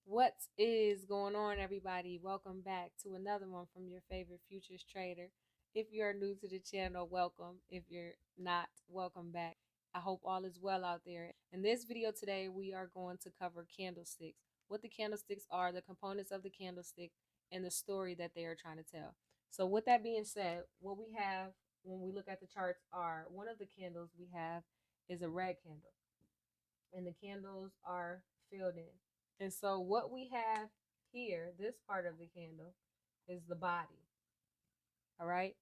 What is going on, everybody? Welcome back to another one from your favorite futures trader. If you're new to the channel, welcome. If you're not, welcome back. I hope all is well out there. In this video today, we are going to cover candlesticks, what the candlesticks are, the components of the candlestick, and the story that they are trying to tell. So with that being said, what we have when we look at the charts are one of the candles we have is a red candle, and the candles are filled in. And so what we have here, this part of the candle, is the body. All right.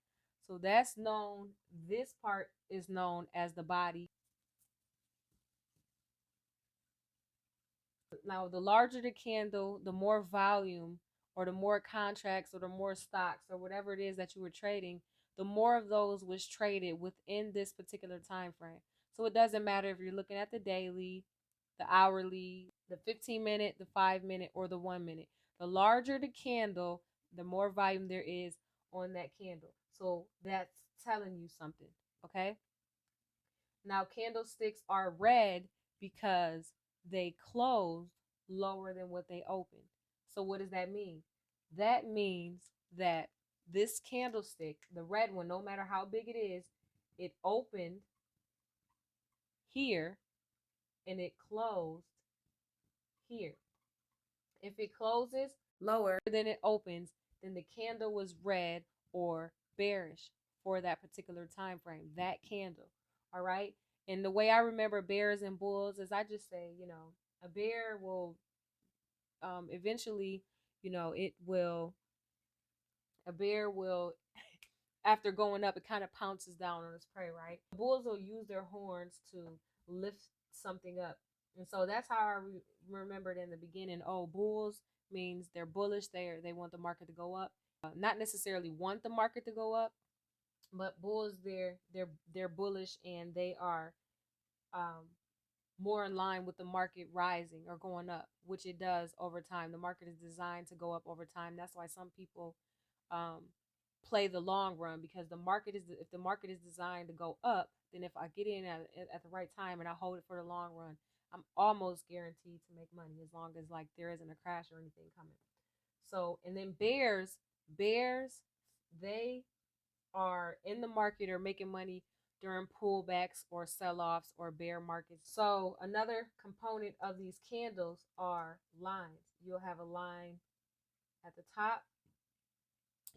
So that's known, this part is known as the body. Now, the larger the candle, the more volume or the more contracts or the more stocks or whatever it is that you were trading, the more of those was traded within this particular time frame. So it doesn't matter if you're looking at the daily, the hourly, the 15-minute, the 5-minute, or the 1-minute. The larger the candle, the more volume there is on that candle. So that's telling you something, okay? Now, candlesticks are red because they closed lower than what they opened. So what does that mean? That means that this candlestick, the red one, no matter how big it is, it opened here and it closed here. If it closes lower than it opens, then the candle was red or bearish for that particular time frame, that candle. All right. And the way I remember bears and bulls is I just say, a bear will eventually, it will, a bear will, after going up, it kind of pounces down on its prey, right? Bulls will use their horns to lift something up. And so that's how I remembered in the beginning. Oh, bulls means they're bullish. They want the market to go up. Not necessarily want the market to go up, but bulls they're bullish and they are um, more in line with the market rising or going up, which it does over time. The market is designed to go up over time. That's why some people um, play the long run, because if the market is designed to go up, then if I get in at the right time and I hold it for the long run, I'm almost guaranteed to make money, as long as like there isn't a crash or anything coming. So, and then bears, they are in the market or making money during pullbacks or sell-offs or bear markets. So another component of these candles are lines. You'll have a line at the top,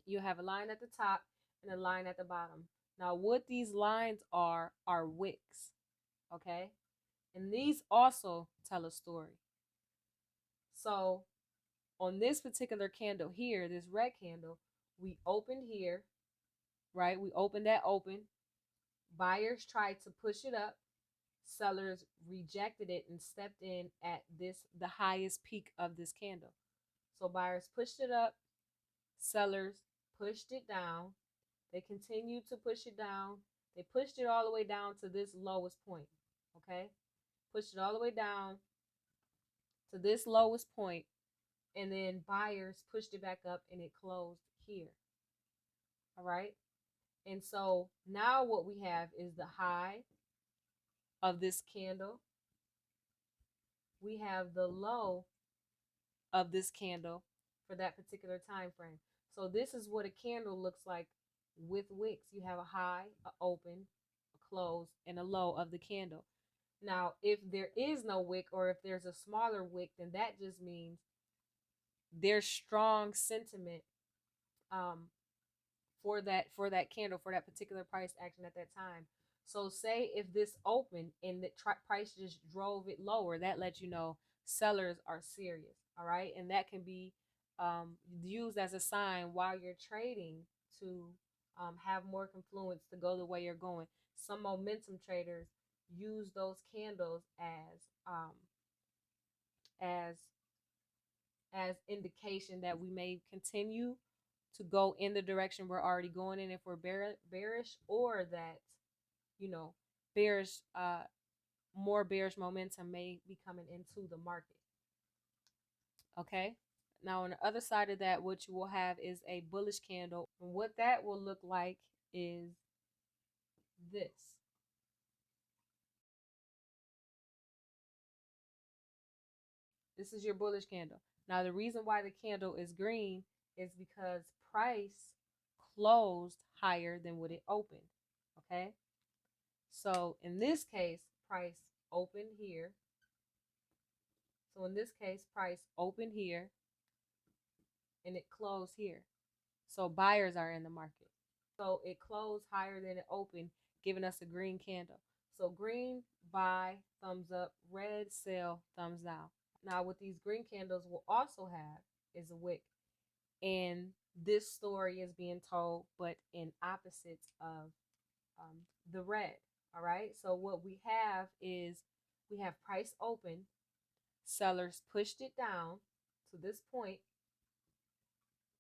you have a line at the top and a line at the bottom. Now what these lines are wicks, okay? And these also tell a story. So on this particular candle here, this red candle, we opened here, right? We opened that open. Buyers tried to push it up. Sellers rejected it and stepped in at the highest peak of this candle. So buyers pushed it up, sellers pushed it down. They continued to push it down. They pushed it all the way down to this lowest point. Okay? Pushed it all the way down to this lowest point, and then buyers pushed it back up and it closed here. All right? And so now what we have is the high of this candle. We have the low of this candle for that particular time frame. So this is what a candle looks like with wicks. You have a high, a open, a close, and a low of the candle. Now, if there is no wick, or if there's a smaller wick, then that just means there's strong sentiment for that candle, for that particular price action at that time. So say if this opened and the price just drove it lower, that lets you know sellers are serious. All right. And that can be used as a sign while you're trading to have more confluence to go the way you're going. Some momentum traders use those candles as as indication that we may continue to go in the direction we're already going in if we're bearish, or that bearish more bearish momentum may be coming into the market. Okay, now on the other side of that, what you will have is a bullish candle, and what that will look like is this. This is your bullish candle. Now, the reason why the candle is green is because price closed higher than what it opened. Okay. So in this case, price opened here. So in this case, price opened here and it closed here. So buyers are in the market. So it closed higher than it opened, giving us a green candle. So green, buy, thumbs up, red, sell, thumbs down. Now what these green candles will also have is a wick. And this story is being told, but in opposites of the red. All right. So what we have is we have price open, sellers pushed it down to this point,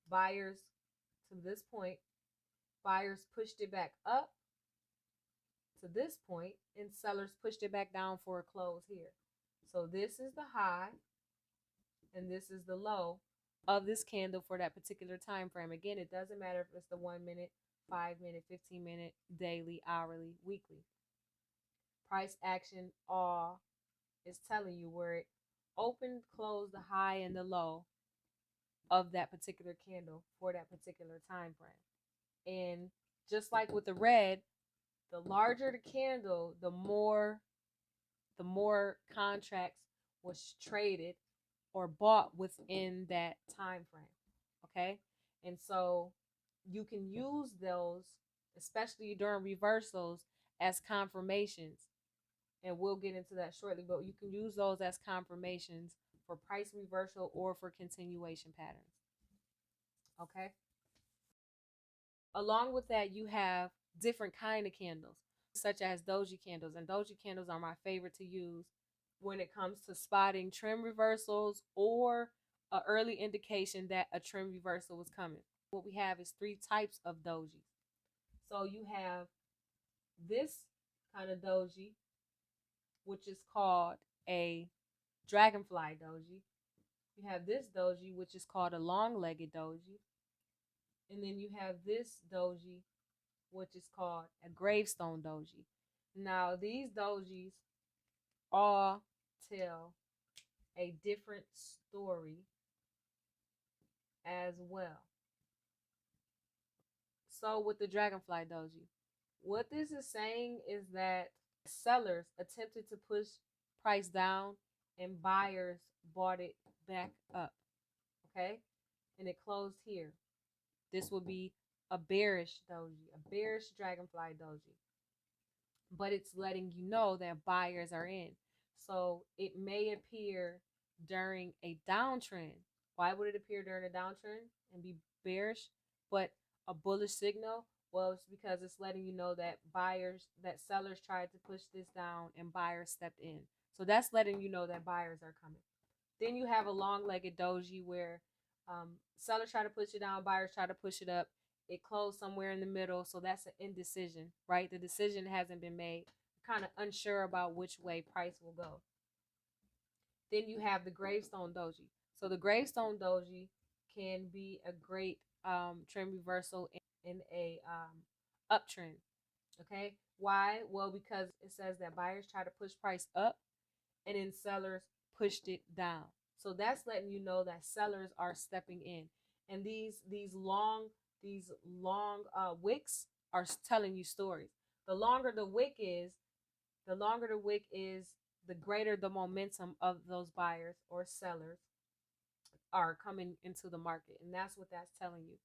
buyers to this point, buyers pushed it back up to this point, and sellers pushed it back down for a close here. So this is the high and this is the low of this candle for that particular time frame. Again, it doesn't matter if it's the 1 minute, 5 minute, 15 minute, daily, hourly, weekly. Price action all is telling you where it opened, closed, the high and the low of that particular candle for that particular time frame. And just like with the red, the larger the candle, the more contracts was traded or bought within that time frame. Okay? And so you can use those, especially during reversals, as confirmations. And we'll get into that shortly, but you can use those as confirmations for price reversal or for continuation patterns. Okay? Along with that, you have different kind of candles, such as doji candles. And doji candles are my favorite to use when it comes to spotting trend reversals or an early indication that a trend reversal was coming. What we have is 3 types of doji. So you have this kind of doji, which is called a dragonfly doji. You have this doji, which is called a long-legged doji. And then you have this doji, which is called a gravestone doji. Now, these dojis all tell a different story as well. So with the dragonfly doji, what this is saying is that sellers attempted to push price down and buyers bought it back up. Okay? And it closed here. This would be a bearish doji, a bearish dragonfly doji. But it's letting you know that buyers are in. So it may appear during a downtrend. Why would it appear during a downtrend and be bearish, but a bullish signal? Well, it's because it's letting you know that sellers tried to push this down and buyers stepped in. So that's letting you know that buyers are coming. Then you have a long-legged doji where sellers try to push it down, buyers try to push it up. It closed somewhere in the middle, so that's an indecision, right? The decision hasn't been made. Kind of unsure about which way price will go. Then you have the gravestone doji. So the gravestone doji can be a great trend reversal in a uptrend. Okay, why? Well, because it says that buyers try to push price up and then sellers pushed it down. So that's letting you know that sellers are stepping in. And these long wicks are telling you stories. The longer the wick is, the greater the momentum of those buyers or sellers are coming into the market. And that's what that's telling you,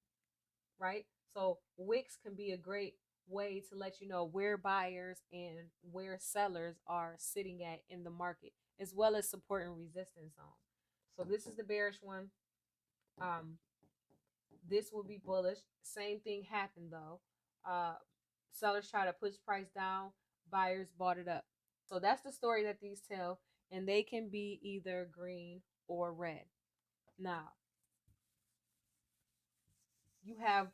right? So wicks can be a great way to let you know where buyers and where sellers are sitting at in the market, as well as support and resistance zones. So this is the bearish one. This will be bullish. Same thing happened though. Sellers try to push price down, buyers bought it up. So that's the story that these tell, and they can be either green or red. Now, you have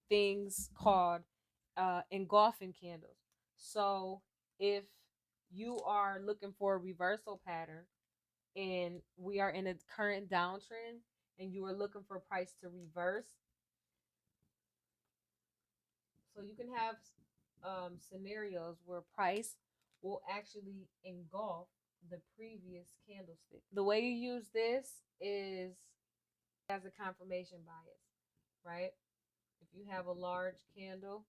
things called engulfing candles. So if you are looking for a reversal pattern and we are in a current downtrend and you are looking for price to reverse, so you can have scenarios where price will actually engulf the previous candlestick. The way you use this is as a confirmation bias, right? If you have a large candle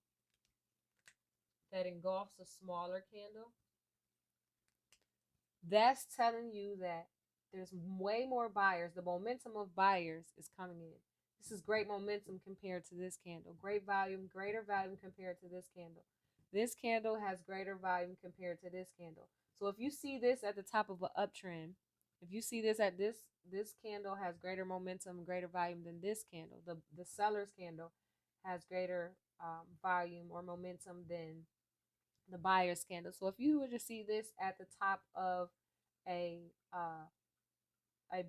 that engulfs a smaller candle, that's telling you that there's way more buyers. The momentum of buyers is coming in. This is great momentum compared to this candle. Great volume, greater volume compared to this candle. This candle has greater volume compared to this candle. So if you see this at the top of an uptrend, if you see this at this candle has greater momentum, greater volume than this candle. The seller's candle has greater volume or momentum than the buyer's candle. So if you were to see this at the top of a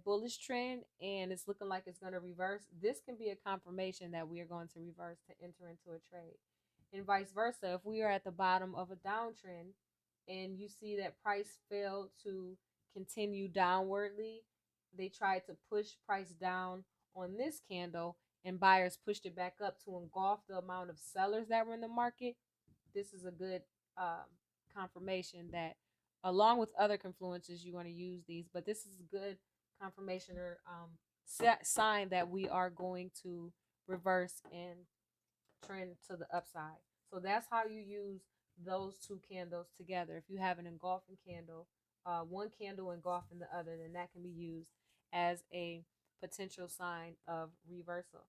bullish trend and it's looking like it's going to reverse, this can be a confirmation that we are going to reverse to enter into a trade. And vice versa, if we are at the bottom of a downtrend and you see that price failed to continue downwardly, they tried to push price down on this candle and buyers pushed it back up to engulf the amount of sellers that were in the market, this is a good confirmation that, along with other confluences, you want to use these, but this is a good confirmation or sign that we are going to reverse and trend to the upside. So that's how you use those two candles together. If you have an engulfing candle, one candle engulfing the other, then that can be used as a potential sign of reversal.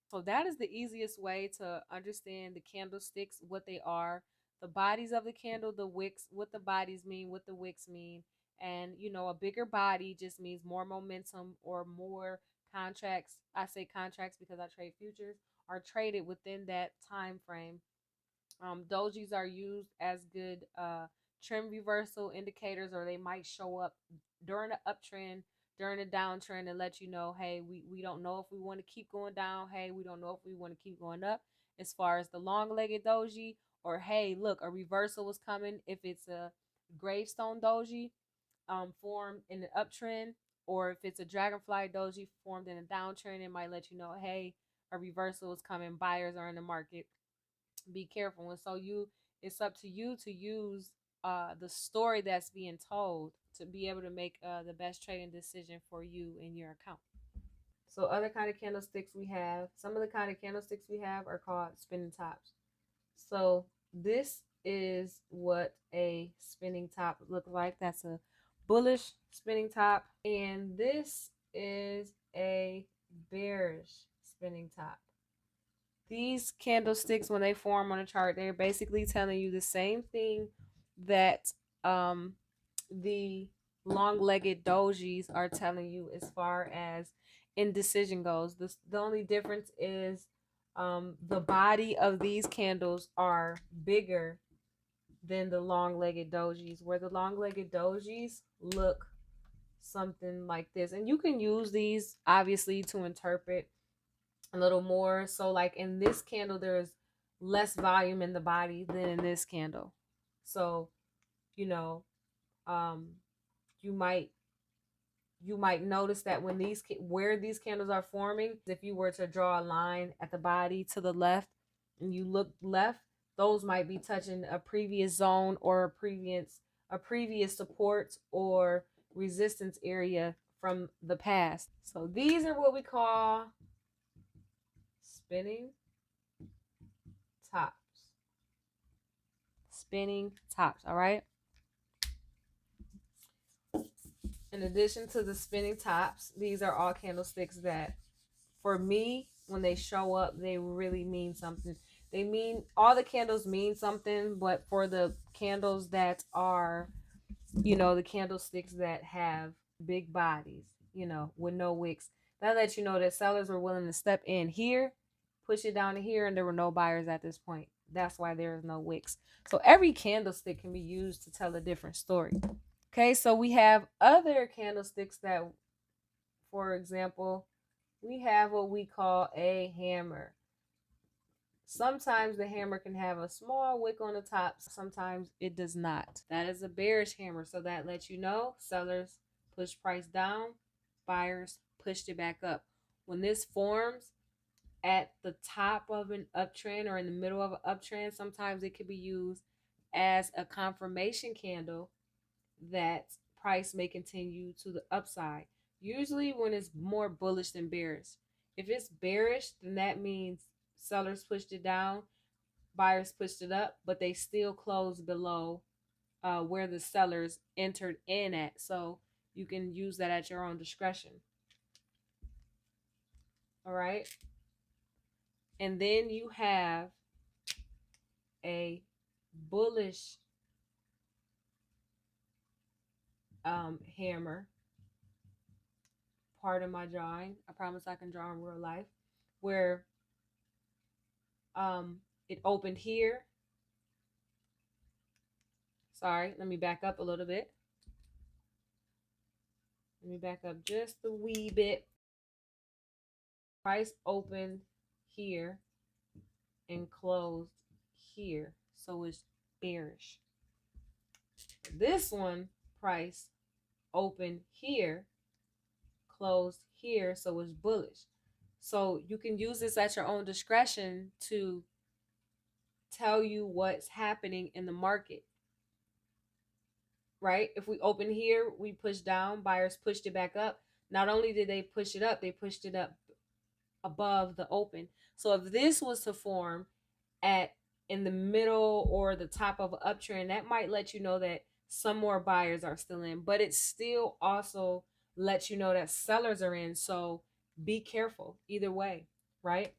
So that is the easiest way to understand the candlesticks, what they are, the bodies of the candle, the wicks, what the bodies mean, what the wicks mean. And, you know, a bigger body just means more momentum or more contracts. I say contracts because I trade futures, are traded within that time frame. Dojis are used as good trend reversal indicators, or they might show up during the uptrend, during the downtrend, and let you know, hey, we don't know if we want to keep going down. Hey, we don't know if we want to keep going up. As far as the long-legged doji, or hey, look, a reversal is coming. If it's a gravestone doji formed in the uptrend, or if it's a dragonfly doji formed in a downtrend, it might let you know, hey, a reversal is coming. Buyers are in the market. Be careful. And so it's up to you to use the story that's being told to be able to make the best trading decision for you in your account. So other kind of candlesticks we have, some of the kind of candlesticks we have are called spinning tops. So this is what a spinning top looks like. That's a bullish spinning top. And this is a bearish spinning top. These candlesticks, when they form on a chart, they're basically telling you the same thing that the long-legged dojis are telling you as far as indecision goes. The only difference is the body of these candles are bigger than the long-legged dojis, where the long-legged dojis look something like this. And you can use these obviously to interpret a little more. So like in this candle, there's less volume in the body than in this candle. So, you know, you might notice that when where these candles are forming, if you were to draw a line at the body to the left and you look left, those might be touching a previous zone or a previous support or resistance area from the past. So these are what we call spinning tops. Spinning tops, all right? In addition to the spinning tops, these are all candlesticks that, for me, when they show up, they really mean something. They mean, all the candles mean something, but for the candles that are, you know, the candlesticks that have big bodies, you know, with no wicks, that lets you know that sellers were willing to step in here, push it down to here, and there were no buyers at this point. That's why there is no wicks. So every candlestick can be used to tell a different story. Okay, so we have other candlesticks that, for example, we have what we call a hammer. Sometimes the hammer can have a small wick on the top, sometimes it does not. That is a bearish hammer, so that lets you know sellers push price down, buyers pushed it back up. When this forms at the top of an uptrend or in the middle of an uptrend, sometimes it could be used as a confirmation candle that price may continue to the upside, usually when it's more bullish than bearish. If it's bearish, then that means sellers pushed it down, buyers pushed it up, but they still closed below where the sellers entered in at. So you can use that at your own discretion. All right. And then you have a bullish hammer. Pardon my drawing. I promise I can draw in real life. Where it opened here. Sorry, let me back up a little bit. Let me back up just a wee bit. Price opened here and closed here. So it's bearish. This one, price opened here, closed here, so it's bullish. So you can use this at your own discretion to tell you what's happening in the market. Right? If we open here, we push down, buyers pushed it back up. Not only did they push it up, they pushed it up above the open. So if this was to form at in the middle or the top of an uptrend, that might let you know that some more buyers are still in, but it still also lets you know that sellers are in. So be careful either way, right?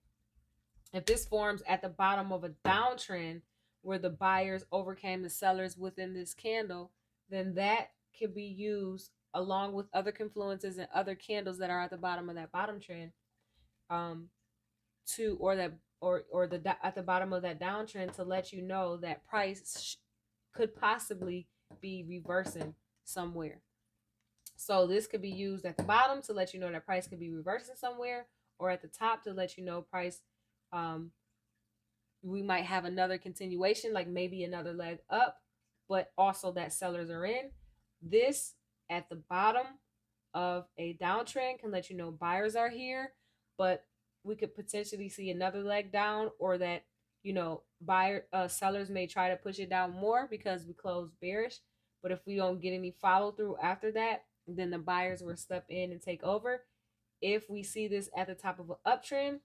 If this forms at the bottom of a downtrend where the buyers overcame the sellers within this candle, then that could be used along with other confluences and other candles that are at the bottom of that bottom trend, to or that or the at the bottom of that downtrend to let you know that price could possibly be reversing somewhere. So this could be used at the bottom to let you know that price could be reversing somewhere, or at the top to let you know price we might have another continuation, like maybe another leg up, but also that sellers are in. This at the bottom of a downtrend can let you know buyers are here, but we could potentially see another leg down, or that sellers may try to push it down more because we closed bearish. But if we don't get any follow through after that, then the buyers will step in and take over. If we see this at the top of an uptrend,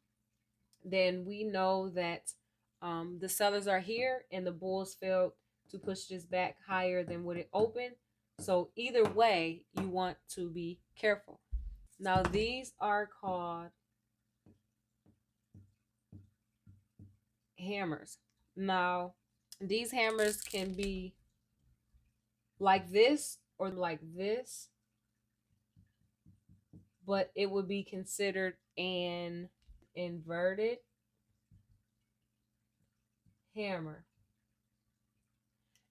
then we know that the sellers are here and the bulls failed to push this back higher than what it opened. So either way, you want to be careful. Now these are called hammers. Now these hammers can be like this or like this, but it would be considered an inverted hammer.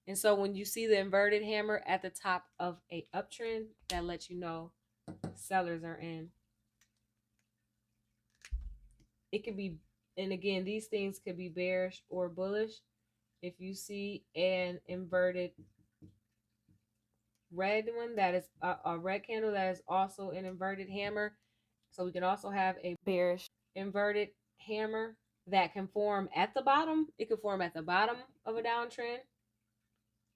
And so when you see the inverted hammer at the top of a uptrend, that lets you know sellers are in. It could be, and again, these things could be bearish or bullish. If you see an inverted red one, that is a red candle, that is also an inverted hammer. So we can also have a bearish inverted hammer that can form at the bottom. It could form at the bottom of a downtrend,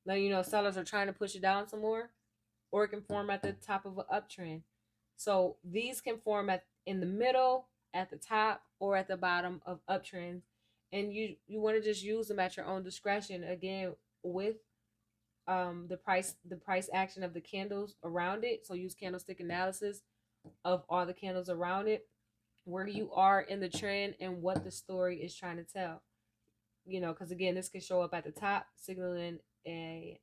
letting you know sellers are trying to push it down some more, or it can form at the top of an uptrend. So these can form in the middle, at the top, or at the bottom of uptrends. And you want to just use them at your own discretion, again, with the price action of the candles around it. So use candlestick analysis of all the candles around it, where you are in the trend and what the story is trying to tell. Because again, this can show up at the top, signaling a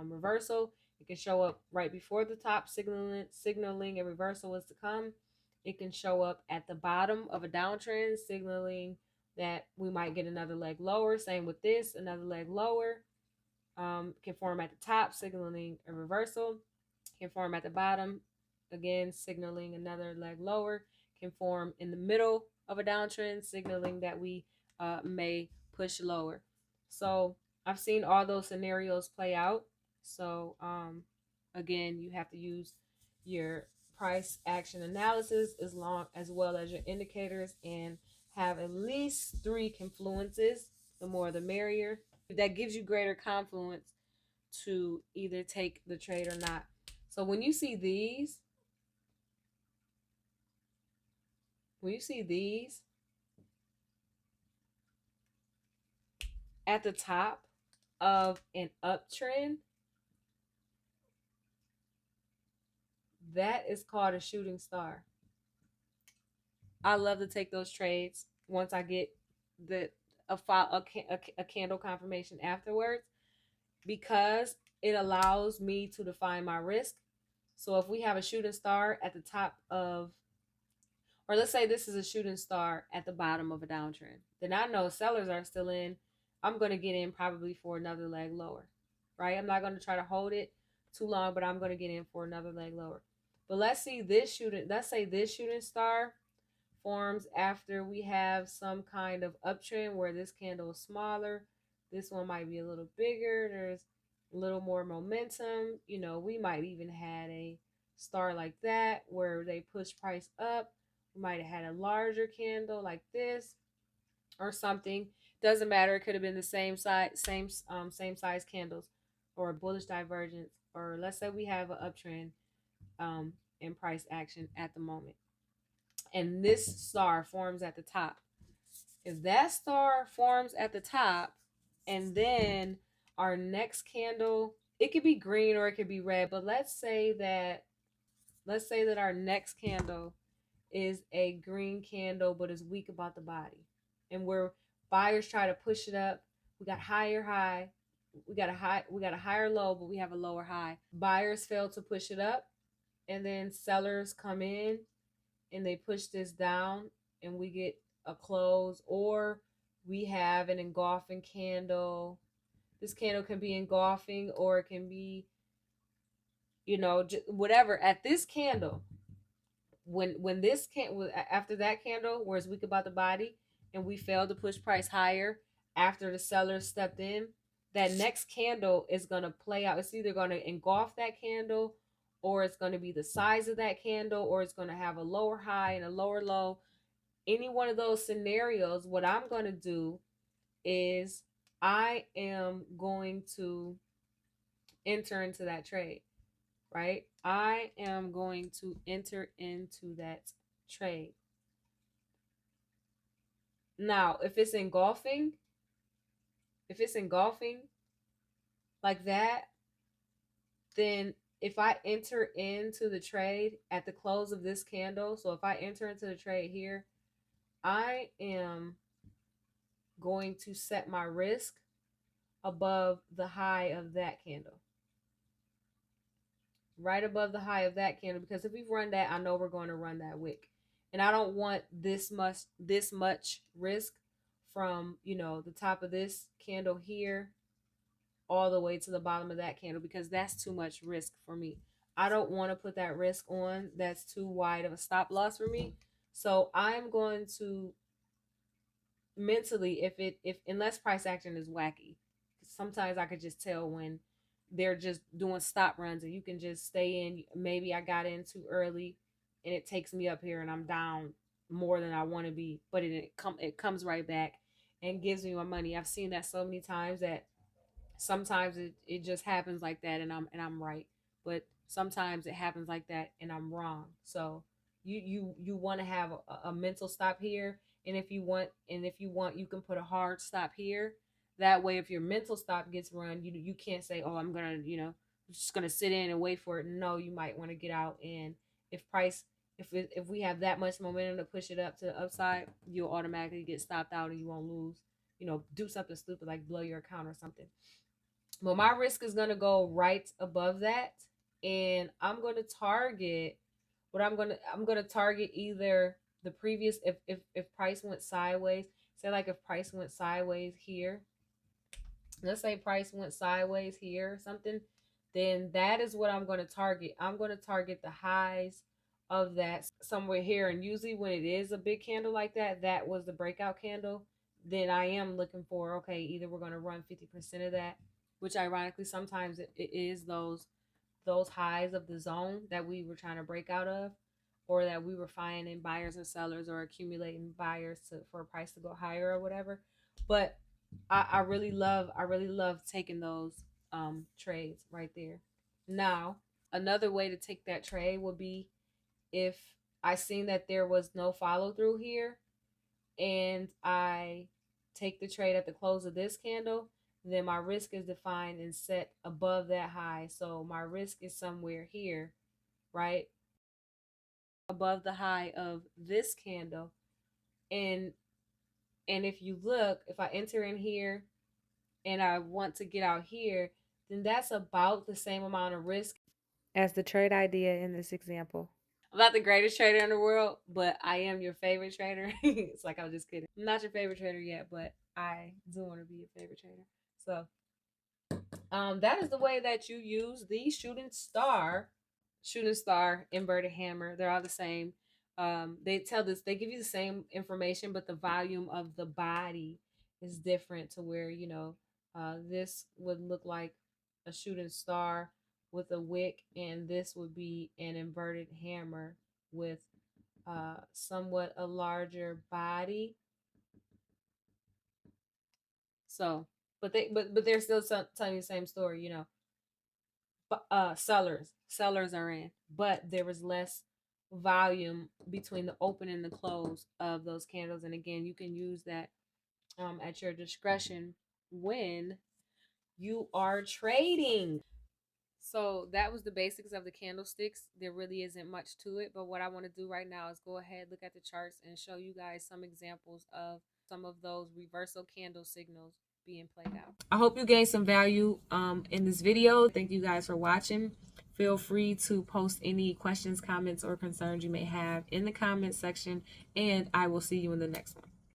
reversal. It can show up right before the top, signaling a reversal is to come. It can show up at the bottom of a downtrend, signaling that we might get another leg lower. Same with this, another leg lower. Can form at the top, signaling a reversal. Can form at the bottom, again, signaling another leg lower. Can form in the middle of a downtrend, signaling that we may push lower. So I've seen all those scenarios play out. So again, you have to use your price action analysis as well as your indicators, and have at least 3 confluences. The more the merrier. That gives you greater confluence to either take the trade or not. So when you see these at the top of an uptrend, that is called a shooting star. I love to take those trades once I get the a candle confirmation afterwards, because it allows me to define my risk. So if we have a shooting star at the top of, or let's say this is a shooting star at the bottom of a downtrend, then I know sellers are still in. I'm going to get in probably for another leg lower, right? I'm not going to try to hold it too long, but I'm going to get in for another leg lower. But let's say this shooting star forms after we have some kind of uptrend where this candle is smaller. This one might be a little bigger. There's a little more momentum. We might even had a star like that where they push price up. We might have had a larger candle like this or something. Doesn't matter. It could have been the same size candles, or a bullish divergence, or let's say we have an uptrend in price action at the moment, and this star forms at the top. If that star forms at the top, and then our next candle, it could be green or it could be red, but let's say that our next candle is a green candle but is weak about the body, and where buyers try to push it up. We got higher high, we got a higher low, but we have a lower high. Buyers fail to push it up, and then sellers come in and they push this down, and we get a close, or we have an engulfing candle. This candle can be engulfing, or it can be, whatever. At this candle, when this can after that candle where it's weak about the body, and we failed to push price higher after the seller stepped in, that next candle is going to play out. It's either going to engulf that candle, or it's going to be the size of that candle, or it's going to have a lower high and a lower low. Any one of those scenarios, what I'm going to do is I am going to enter into that trade, right? I am going to enter into that trade. Now, if it's engulfing like that, then if I enter into the trade at the close of this candle, so if I enter into the trade here, I am going to set my risk above the high of that candle. Right above the high of that candle, because if we run that, I know we're going to run that wick. And I don't want this much risk from, the top of this candle here all the way to the bottom of that candle, because that's too much risk for me. I don't want to put that risk on. That's too wide of a stop loss for me. So I'm going to mentally, if unless price action is wacky, sometimes I could just tell when they're just doing stop runs, and you can just stay in. Maybe I got in too early and it takes me up here and I'm down more than I want to be, but it comes right back and gives me my money. I've seen that so many times that sometimes it just happens like that, and I'm right, but sometimes it happens like that and I'm wrong. So you want to have a mental stop here, and if you want you can put a hard stop here. That way, if your mental stop gets run, you can't say, oh, I'm gonna just gonna sit in and wait for it. No, you might want to get out. And if price if we have that much momentum to push it up to the upside, you'll automatically get stopped out and you won't lose. Do something stupid like blow your account or something. But my risk is gonna go right above that, and I'm gonna target either the previous, if price went sideways. Say like if price went sideways here, let's say price went sideways here or something, then that is what I'm going to target. I'm going to target the highs of that somewhere here. And usually when it is a big candle like that, that was the breakout candle, then I am looking for, okay, either we're going to run 50% of that, which ironically sometimes it is those highs of the zone that we were trying to break out of, or that we were finding buyers and sellers, or accumulating buyers for a price to go higher or whatever. But I really love taking those trades right there. Now, Another way to take that trade would be if I seen that there was no follow through here and I take the trade at the close of this candle, then my risk is defined and set above that high. So my risk is somewhere here, right? Above the high of this candle. And if you look, if I enter in here and I want to get out here, then that's about the same amount of risk as the trade idea in this example. I'm not the greatest trader in the world, but I am your favorite trader. It's like, I'm just kidding. I'm not your favorite trader yet, but I do want to be your favorite trader. So that is the way that you use the shooting star, inverted hammer. They're all the same. They give you the same information, but the volume of the body is different to where, this would look like a shooting star with a wick, and this would be an inverted hammer with somewhat a larger body. So, but they're still telling you the same story, sellers are in, but there was less volume between the open and the close of those candles. And again, you can use that at your discretion when you are trading. So that was the basics of the candlesticks. There really isn't much to it, but what I want to do right now is go ahead, look at the charts, and show you guys some examples of some of those reversal candle signals being played out. I hope you gained some value in this video. Thank you guys for watching. Feel free to post any questions, comments, or concerns you may have in the comment section, and I will see you in the next one.